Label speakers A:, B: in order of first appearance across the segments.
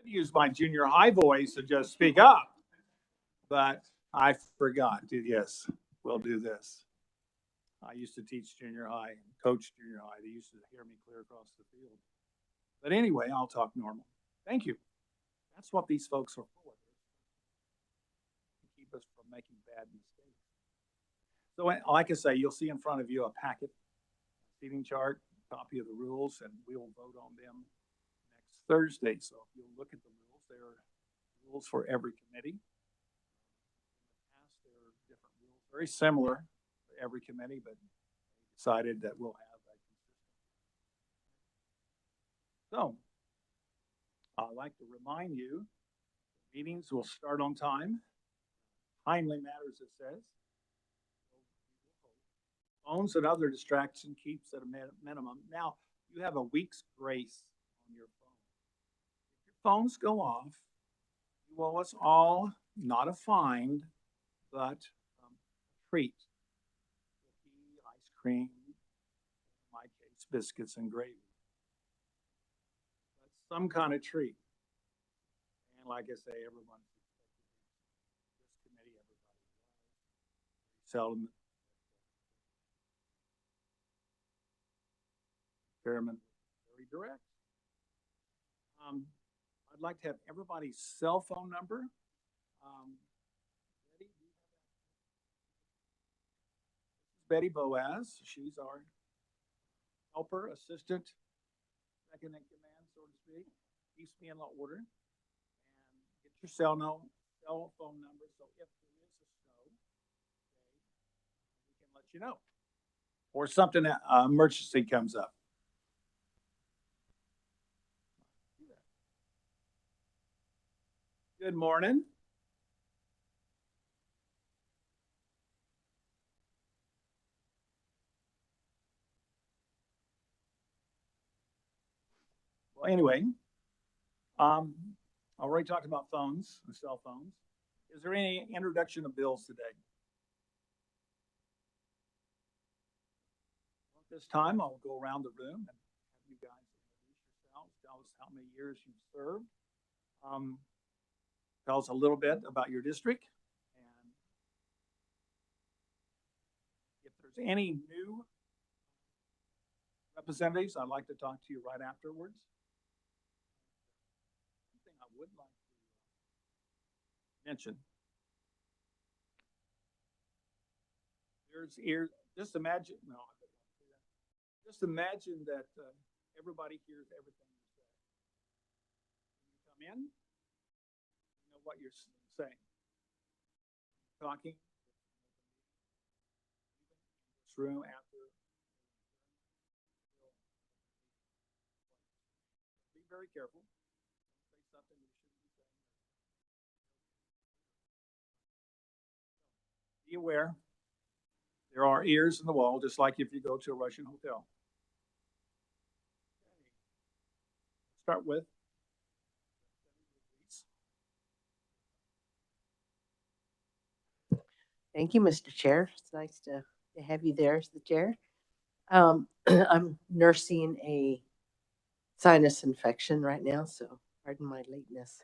A: use my junior high voice to just speak up, but I forgot. Yes, we'll do this. I used to teach junior high, coach junior high. They used to hear me clear across the field. But anyway, I'll talk normal. Thank you. That's what these folks are for. To keep us from making bad mistakes. So like I say, you'll see in front of you a packet, seating chart, copy of the rules, and we will vote on them next Thursday. So if you look at the rules, there are rules for every committee. In the past, there are different rules, very similar for every committee, but decided that we'll have a consistent. So I'd like to remind you, meetings will start on time. Timely matters, it says. Phones and other distraction keeps at a minimum. Now, you have a week's grace on your phone. If your phones go off, you owe us all not a fine, but a treat. Cookie, ice cream, in my case, biscuits and gravy. That's some kind of treat. And like I say, everyone's this committee, everybody seldom. Chairman, very direct. I'd like to have everybody's cell phone number. Betty Boaz, she's our helper, assistant, second in command, so to speak. Keeps me in order. And get your cell phone number, so if there is a snow, we can let you know. Or something, emergency comes up. Good morning. Well, anyway, I already talked about phones and cell phones. Is there any introduction of bills today? Well, at this time, I'll go around the room and have you guys introduce yourselves, tell us how many years you've served. Tell us a little bit about your district, and if there's any new representatives, I'd like to talk to you right afterwards. Something I would like to mention. There's ears. Just imagine, no, I don't want to say that. Just imagine that everybody hears everything you say. When you come in, what you're saying, talking in this room after. Be very careful. Don't say something you shouldn't be saying. Be aware. There are ears in the wall, just like if you go to a Russian hotel. Okay. Start with.
B: Thank you, Mr. Chair. It's nice to have you there as the chair. I'm nursing a sinus infection right now, so pardon my lateness.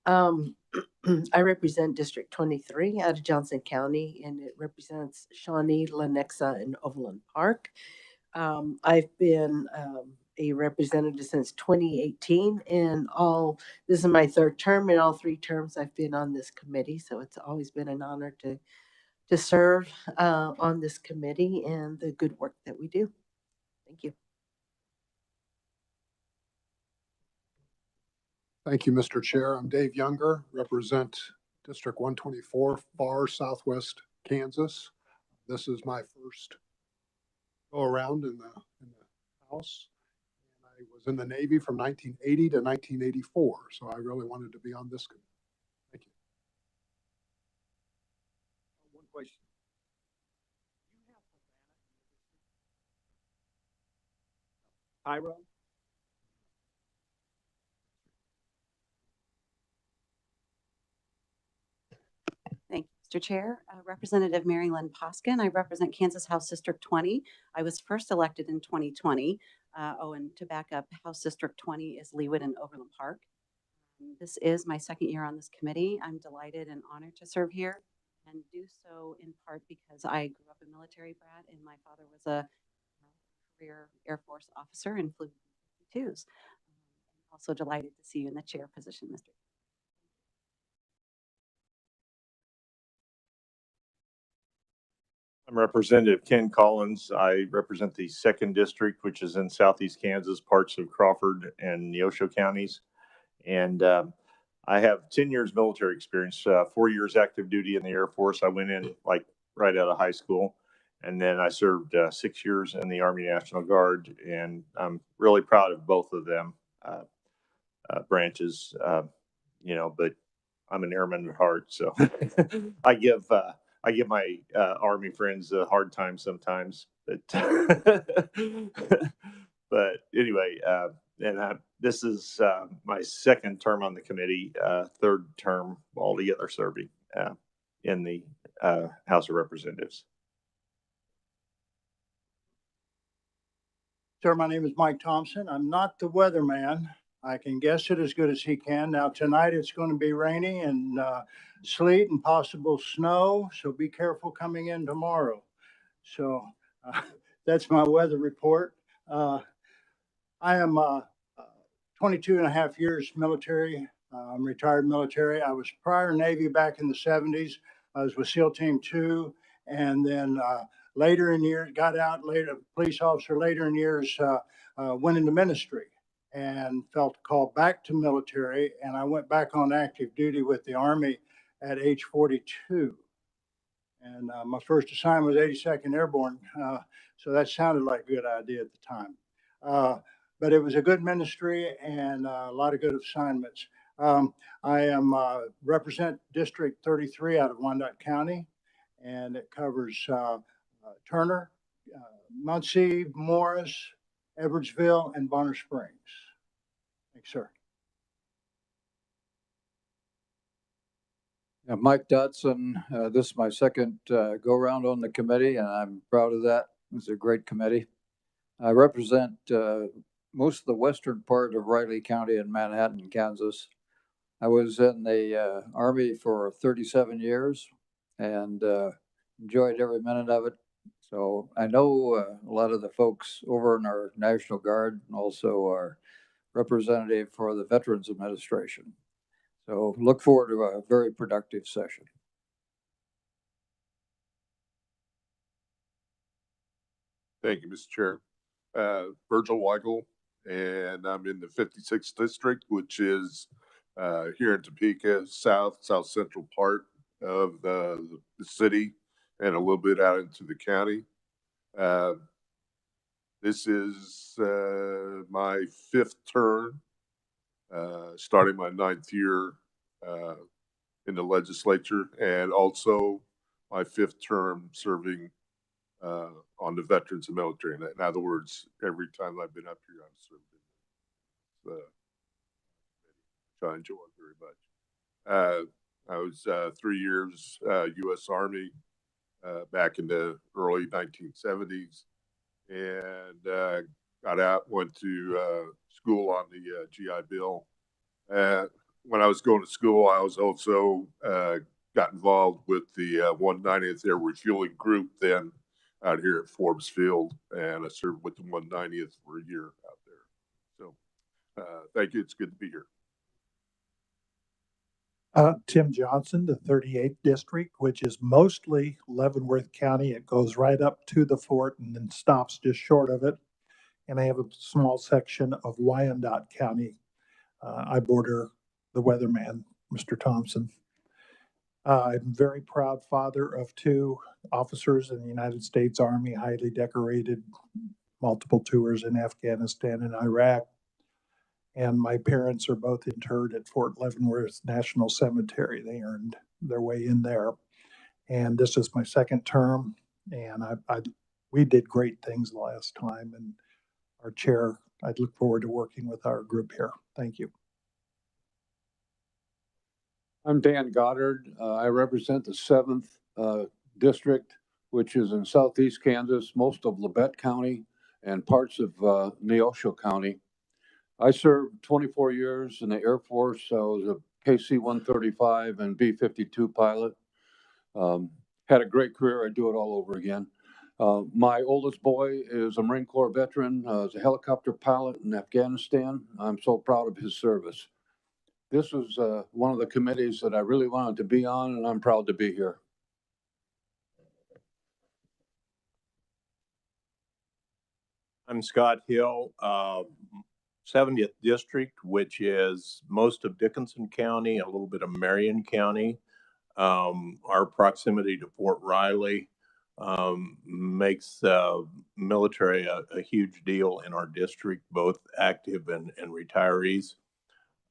B: I represent District 23 out of Johnson County, and it represents Shawnee, Lenexa, and Overland Park. I've been a representative since 2018, and this is my third term. In all 3 terms, I've been on this committee, so it's always been an honor to serve on this committee and the good work that we do. Thank you.
C: Thank you, Mr. Chair. I'm Dave Younger, represent District 124, far southwest Kansas. This is my first go around in the House. And I was in the Navy from 1980 to 1984, so I really wanted to be on this committee. Thank you.
A: One question. Do you have Havana in your district? Cairo?
D: Thank you, Mr. Chair. Representative Mary Lynn Poskin. I represent Kansas House District 20. I was first elected in 2020. And to back up, House District 20 is Leawood and Overland Park. This is my second year on this committee. I'm delighted and honored to serve here and do so in part because I grew up a military brat and my father was a career Air Force officer and flew B-52s. Also delighted to see you in the chair position, Mr.
E: I'm Representative Ken Collins. I represent the 2nd District, which is in southeast Kansas, parts of Crawford and Neosho counties. And I have 10 years military experience, 4 years active duty in the Air Force. I went in like right out of high school. And then I served 6 years in the Army National Guard. And I'm really proud of both of them branches, but I'm an airman at heart. So I give my Army friends a hard time sometimes, but but anyway, this is my 2nd term on the committee, 3rd term altogether serving in the House of Representatives.
F: Sir, my name is Mike Thompson. I'm not the weatherman. I can guess it as good as he can. Now, tonight it's going to be rainy and sleet and possible snow, so be careful coming in tomorrow. So that's my weather report. I am 22 and a half years military. I'm retired military. I was prior Navy back in the 70s. I was with SEAL Team 2, and then later in years, got out later, police officer later in years, went into ministry and felt called back to military. And I went back on active duty with the Army at age 42. And my first assignment was 82nd Airborne. So that sounded like a good idea at the time. But it was a good ministry and a lot of good assignments. I am represent District 33 out of Wyandotte County, and it covers Turner, Muncie, Morris, Edwardsville, and Bonner Springs. Thanks, sir.
G: Mike Dodson, this is my second go around on the committee, and I'm proud of that. It's a great committee. I represent most of the western part of Riley County in Manhattan, Kansas. I was in the Army for 37 years and enjoyed every minute of it. So I know a lot of the folks over in our National Guard and also our representative for the Veterans Administration. So look forward to a very productive session.
H: Thank you, Mr. Chair. Virgil Weigel, and I'm in the 56th District, which is here in Topeka, south central part of the city and a little bit out into the county. This is my 5th term, starting my 9th year in the legislature, and also my 5th term serving on the veterans and military. In other words, every time I've been up here, I've served in the which I enjoy very much. I was 3 years U.S. Army back in the early 1970s, and got out, went to school on the GI Bill. When I was going to school, I was also got involved with the 190th Air Refueling Group then out here at Forbes Field, and I served with the 190th for a year out there. So thank you. It's good to be here.
I: Tim Johnson, the 38th District, which is mostly Leavenworth County. It goes right up to the fort and then stops just short of it. And I have a small section of Wyandotte County. I border the weatherman, Mr. Thompson. I'm a very proud father of 2 officers in the United States Army, highly decorated, multiple tours in Afghanistan and Iraq. And my parents are both interred at Fort Leavenworth National Cemetery. They earned their way in there. And this is my 2nd term. And we did great things last time. And our chair, I'd look forward to working with our group here. Thank you.
J: I'm Dan Goddard. I represent the 7th District, which is in southeast Kansas, most of Labette County and parts of Neosho County. I served 24 years in the Air Force. I was a KC-135 and B-52 pilot. Had a great career. I'd do it all over again. My oldest boy is a Marine Corps veteran, is a helicopter pilot in Afghanistan. I'm so proud of his service. This was one of the committees that I really wanted to be on, and I'm proud to be here.
K: I'm Scott Hill, 70th District, which is most of Dickinson County, a little bit of Marion County. Our proximity to Fort Riley makes military a huge deal in our district, both active and retirees.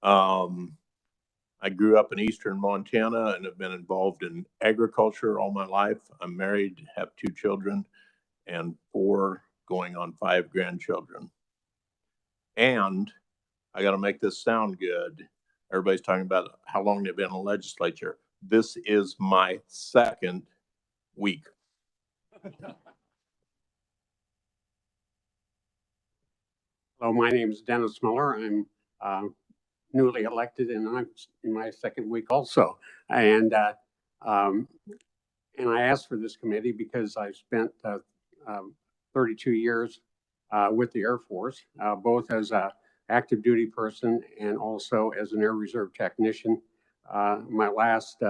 K: I grew up in eastern Montana and have been involved in agriculture all my life. I'm married, have 2 children, and 4 going on 5 grandchildren. And I got to make this sound good. Everybody's talking about how long they've been in the legislature. This is my 2nd week.
L: Hello, my name is Dennis Miller. I'm newly elected, and I'm in my 2nd week also. And I asked for this committee because I spent 32 years with the Air Force, both as an active duty person and also as an Air Reserve technician. My last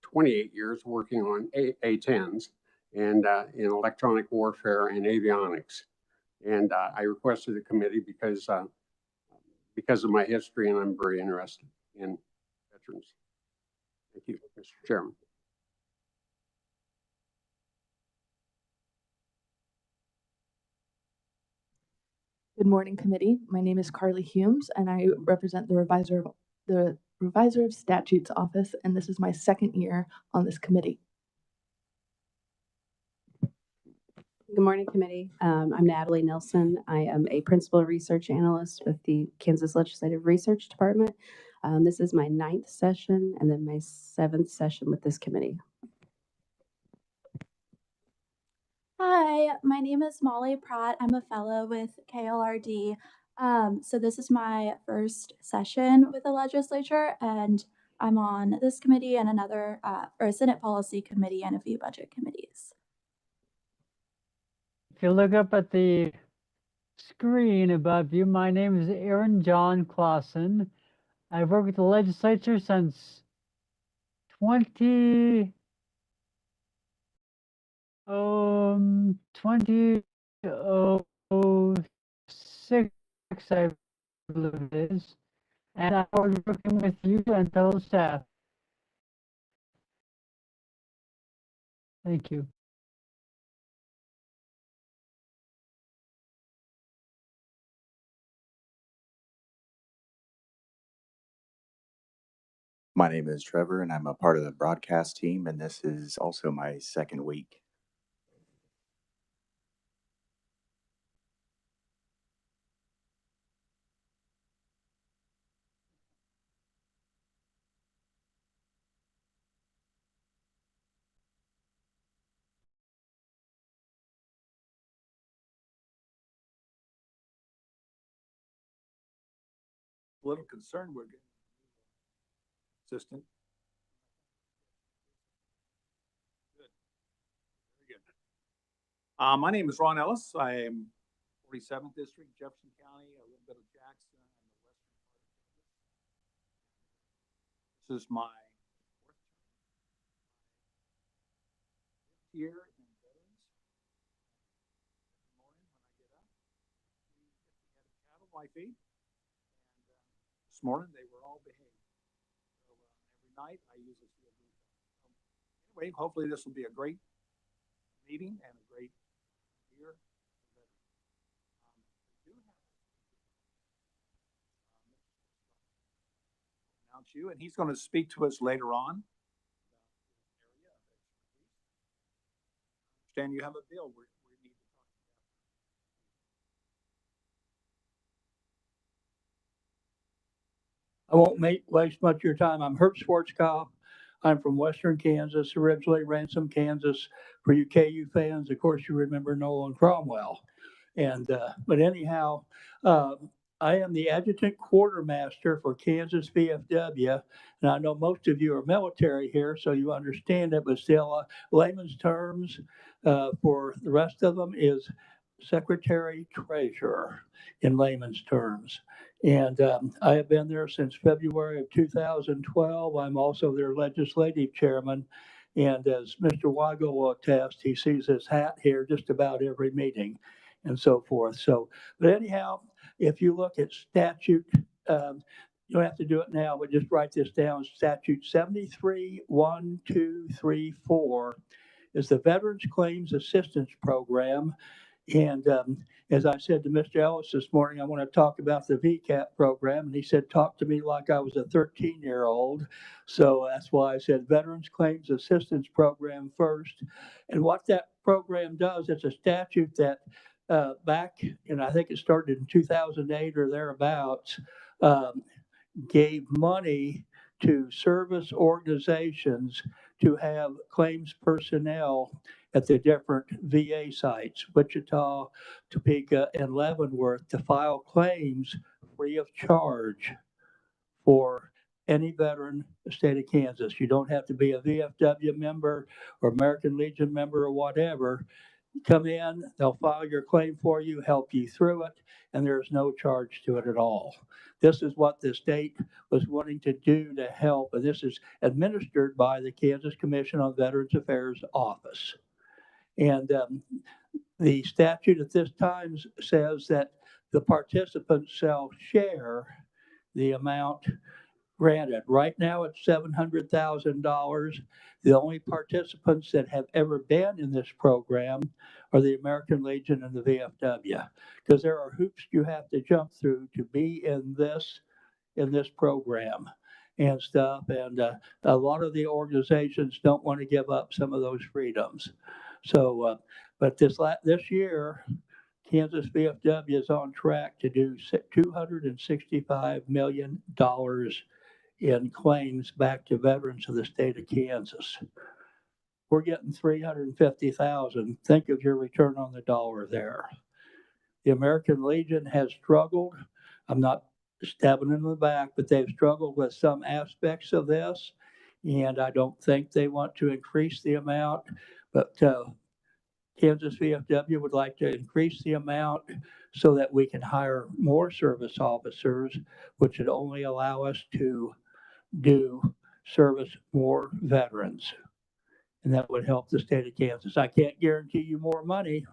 L: 28 years working on A-10s and in electronic warfare and avionics. And I requested a committee because of my history, and I'm very interested in veterans. Thank you, Mr. Chairman.
M: Good morning, committee. My name is Carly Humes, and I represent the Revisor of Statutes Office, and this is my 2nd year on this committee.
D: Good morning, committee. I'm Natalie Nelson. I am a principal research analyst with the Kansas Legislative Research Department. This is my 9th session and then my 7th session with this committee.
N: Hi, my name is Molly Pratt. I'm a fellow with KLRD. So this is my 1st session with the legislature, and I'm on this committee and another, or a Senate Policy Committee and a few budget committees.
O: If you look up at the screen above you, my name is Aaron John Clausen. I've worked with the legislature since 2006, I believe it is, and I was working with you and fellow staff. Thank you.
P: My name is Trevor, and I'm a part of the broadcast team, and this is also my 2nd week.
A: A little concerned we're getting assistant. Good. Very good. My name is Ron Ellis. I am 47th District, Jefferson County, a little bit of Jackson, and the western part of Kansas. This is my 4th year in veterans. Every morning when I get up, we get the head of cattle by feet. This morning, they were all behaved. So every night, I use this field. Anyway, hopefully this will be a great meeting and a great year. We do have announce you, and he's going to speak to us later on. I understand you have a bill we need to talk about.
Q: I won't waste much of your time. I'm Herb Schwarzkopf. I'm from Western Kansas, originally Ransom, Kansas. For you KU fans, of course, you remember Nolan Cromwell. And, but anyhow, I am the adjutant quartermaster for Kansas VFW. And I know most of you are military here, so you understand it, but still, layman's terms for the rest of them is secretary treasurer in layman's terms. And I have been there since February of 2012. I'm also their legislative chairman. And as Mr. Wago will attest, he sees his hat here just about every meeting and so forth. So, but anyhow, if you look at statute, you don't have to do it now, but just write this down. Statute 73-1234 is the Veterans Claims Assistance Program. And as I said to Mr. Ellis this morning, I want to talk about the VCAP program. And he said, talk to me like I was a 13-year-old. So that's why I said Veterans Claims Assistance Program first. And what that program does, it's a statute that back, and I think it started in 2008 or thereabouts, gave money to service organizations to have claims personnel at the different VA sites, Wichita, Topeka, and Leavenworth, to file claims free of charge for any veteran in the state of Kansas. You don't have to be a VFW member or American Legion member or whatever. Come in, they'll file your claim for you, help you through it, and there's no charge to it at all. This is what the state was wanting to do to help, and this is administered by the Kansas Commission on Veterans Affairs office. And the statute at this time says that the participants shall share the amount granted. Right now, it's $700,000. The only participants that have ever been in this program are the American Legion and the VFW, because there are hoops you have to jump through to be in this program and stuff. And a lot of the organizations don't want to give up some of those freedoms. So, but this year, Kansas VFW is on track to do $265 million in claims back to veterans of the state of Kansas. We're getting $350,000. Think of your return on the dollar there. The American Legion has struggled. I'm not stabbing in the back, but they've struggled with some aspects of this, and I don't think they want to increase the amount, but Kansas VFW would like to increase the amount so that we can hire more service officers, which would only allow us to do service more veterans. And that would help the state of Kansas. I can't guarantee you more money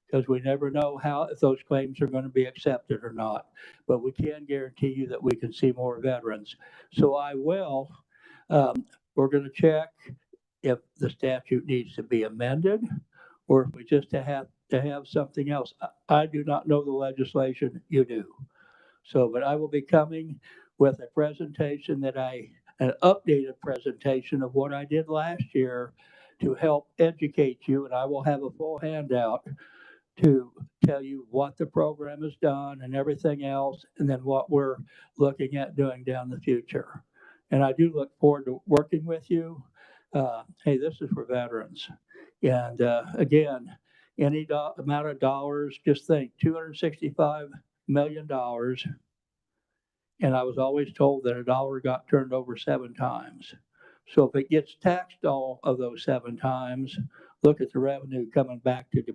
Q: because we never know if those claims are going to be accepted or not. But we can guarantee you that we can see more veterans. So I will, we're going to check if the statute needs to be amended or if we just have to have something else. I do not know the legislation, you do. So, but I will be coming with a presentation an updated presentation of what I did last year to help educate you. And I will have a full handout to tell you what the program has done and everything else, and then what we're looking at doing down the future. And I do look forward to working with you. Hey, this is for veterans. And again, any amount of dollars, just think $265 million. And I was always told that a dollar got turned over 7 times. So if it gets taxed all of those 7 times, look at the revenue coming back to the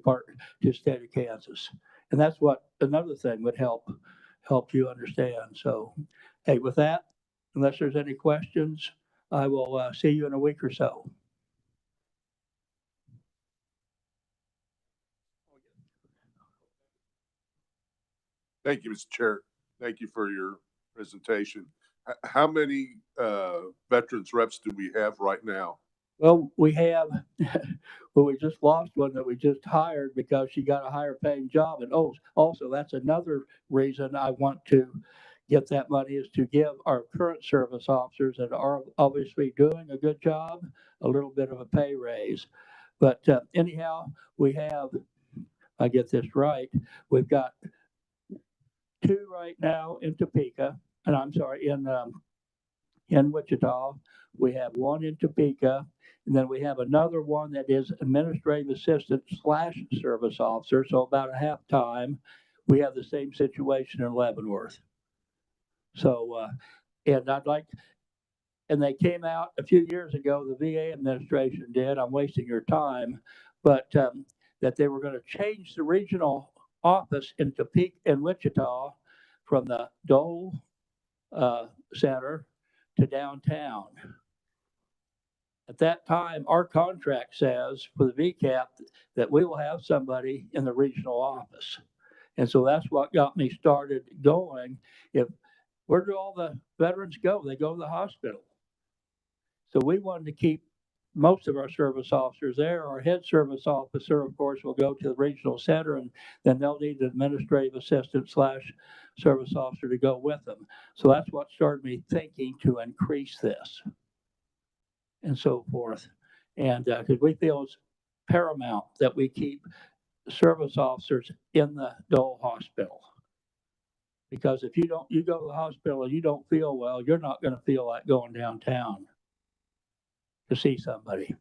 Q: state of Kansas. And that's what another thing would help you understand. So, hey, with that, unless there's any questions, I will see you in a week or so.
H: Thank you, Mr. Chair. Thank you for your presentation. How many veterans reps do we have right now?
Q: Well, we have, well, we just lost one that we just hired because she got a higher paying job. And also that's another reason I want to get that money is to give our current service officers that are obviously doing a good job a little bit of a pay raise. But anyhow, we have, I get this right, we've got 2 right now in Topeka, and I'm sorry, in in Wichita. We have one in Topeka, and then we have another one that is administrative assistant / service officer. So about a half time, we have the same situation in Leavenworth. So, and and they came out a few years ago, the VA administration did, I'm wasting your time, but that they were going to change the regional office in Topeka and Wichita from the Dole Center to downtown. At that time, our contract says for the VCAP that we will have somebody in the regional office. And so that's what got me started going. Where do all the veterans go? They go to the hospital. So we wanted to keep most of our service officers there. Our head service officer, of course, will go to the regional center, and then they'll need an administrative assistant / service officer to go with them. So that's what started me thinking to increase this and so forth. And because we feel it's paramount that we keep service officers in the Dole Hospital. Because if you go to the hospital and you don't feel well, you're not going to feel like going downtown to see somebody.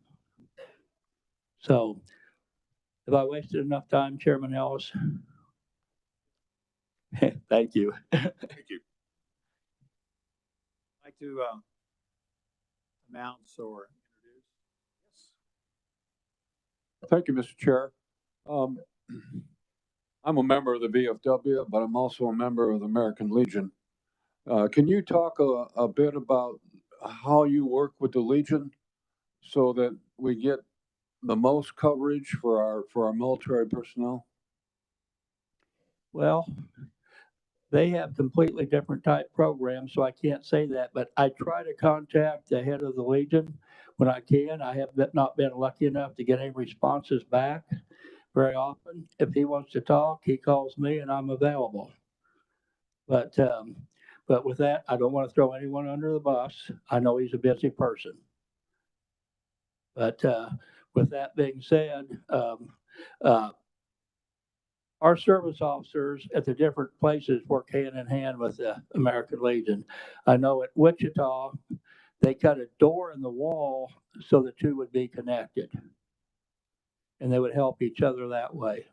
Q: So have I wasted enough time, Chairman Ellis? Thank you.
H: Thank you.
A: I'd like to announce or introduce. Yes.
J: Thank you, Mr. Chair. I'm a member of the VFW, but I'm also a member of the American Legion. Can you talk a bit about how you work with the Legion so that we get the most coverage for our military personnel?
Q: Well, they have completely different type programs, so I can't say that, but I try to contact the head of the Legion when I can. I have not been lucky enough to get any responses back very often. If he wants to talk, he calls me and I'm available. But with that, I don't want to throw anyone under the bus. I know he's a busy person. But with that being said, our service officers at the different places work hand in hand with the American Legion. I know at Wichita, they cut a door in the wall so the two would be connected. And they would help each other that way.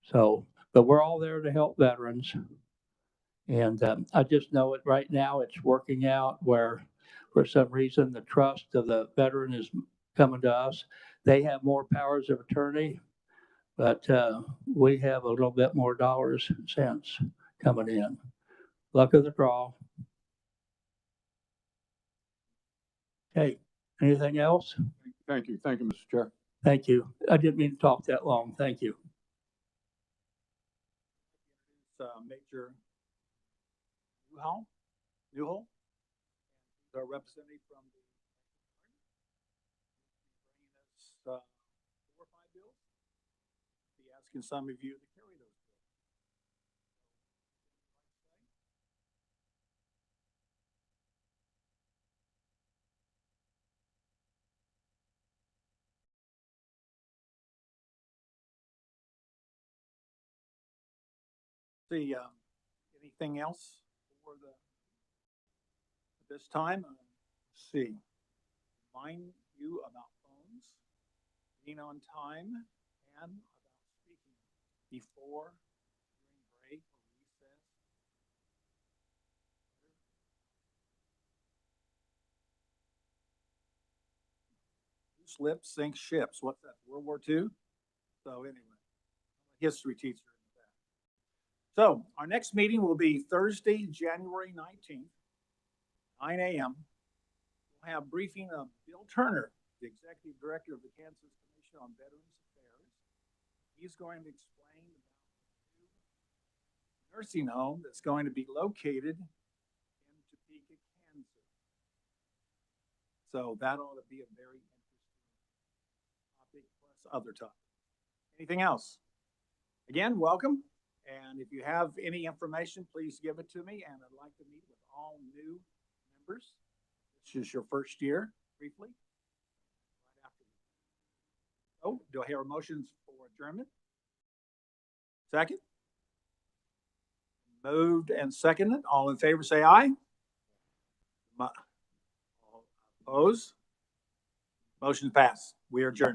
Q: So, but we're all there to help veterans. And I just know it right now, it's working out where for some reason the trust of the veteran is coming to us. They have more powers of attorney, but we have a little bit more dollars and cents coming in. Luck of the draw. Okay, anything else?
J: Thank you, Mr. Chair.
Q: Thank you. I didn't mean to talk that long. Thank you.
A: Major Newhall, our representative from the bringing us 4 or 5 bills. Be asking some of you to carry those bills. See, anything else for this time? Let's see. Remind you about phones, being on time, and about speaking before, during break, or recess. Loose lips sink ships. What's that? World War II? So anyway, I'm a history teacher. So our next meeting will be Thursday, January 19th, 9 a.m. We'll have a briefing of Bill Turner, the Executive Director of the Kansas Commission on Veterans Affairs. He's going to explain about the nursing home that's going to be located in Topeka, Kansas. So that ought to be a very interesting topic, plus other topics. Anything else? Again, welcome. And if you have any information, please give it to me. And I'd like to meet with all new members. This is your first year, briefly. Right after. Oh, do I hear motions for adjournment? Second? Moved and seconded. All in favor, say aye. Opposed? Motion passed. We are adjourned.